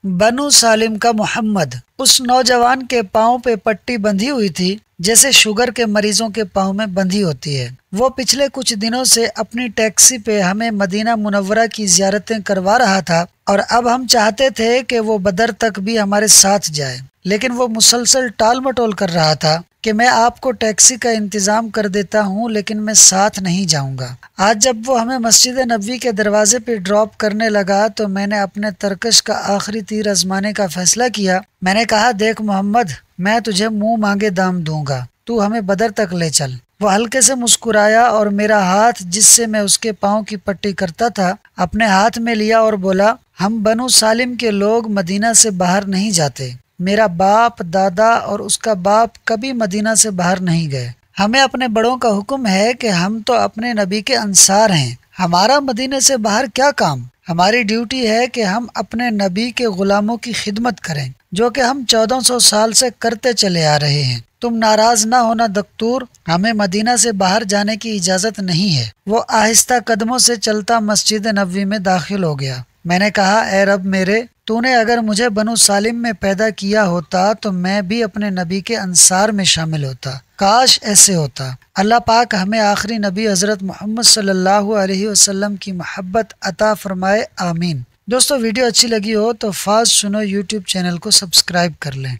بنو سالم کا محمد۔ اس نوجوان کے پاؤں پہ پٹی بندھی ہوئی تھی جیسے شوگر کے مریضوں کے پاؤں میں بندھی ہوتی ہے۔ وہ پچھلے کچھ دنوں سے اپنی ٹیکسی پہ ہمیں مدینہ منورہ کی زیارتیں کروا رہا تھا اور اب ہم چاہتے تھے کہ وہ بدر تک بھی ہمارے ساتھ جائے، لیکن وہ مسلسل ٹال مٹول کر رہا تھا کہ میں آپ کو ٹیکسی کا انتظام کر دیتا ہوں لیکن میں ساتھ نہیں جاؤں گا۔ آج جب وہ ہمیں مسجد نبوی کے دروازے پہ ڈراپ کرنے لگا تو میں نے اپنے ترکش کا آخری تیر آزمانے کا فیصلہ کیا۔ میں نے کہا، دیکھ محمد، میں تجھے منہ مانگے دام دوں گا، تو ہمیں بدر تک لے چل۔ وہ ہلکے سے مسکرایا اور میرا ہاتھ جس سے میں اس کے پاؤں کی پٹی کرتا تھا اپنے ہاتھ میں لیا اور بولا، ہم بنو سالم کے لوگ مدینہ سے باہر نہیں جاتے۔ میرا باپ، دادا اور اس کا باپ کبھی مدینہ سے باہر نہیں گئے۔ ہمیں اپنے بڑوں کا حکم ہے کہ ہم تو اپنے نبی کے انصار ہیں، ہمارا مدینہ سے باہر کیا کام؟ ہماری ڈیوٹی ہے کہ ہم اپنے نبی کے غلاموں کی خدمت کریں، جو کہ ہم 1400 سال سے کرتے چلے آ رہے ہیں۔ تم ناراض نہ ہونا دکتور، ہمیں مدینہ سے باہر جانے کی اجازت نہیں ہے۔ وہ آہستہ قدموں سے چلتا مسجد نبوی میں داخل ہو گیا۔ میں نے کہا، اے رب میرے، تو نے اگر مجھے بنو سالم میں پیدا کیا ہوتا تو میں بھی اپنے نبی کے انصار میں شامل ہوتا۔ کاش ایسے ہوتا۔ اللہ پاک ہمیں آخری نبی حضرت محمد صلی اللہ علیہ وسلم کی محبت عطا فرمائے، آمین۔ دوستو، ویڈیو اچھی لگی ہو تو فاسٹ سنو یوٹیوب چینل کو سبسکرائب کر لیں۔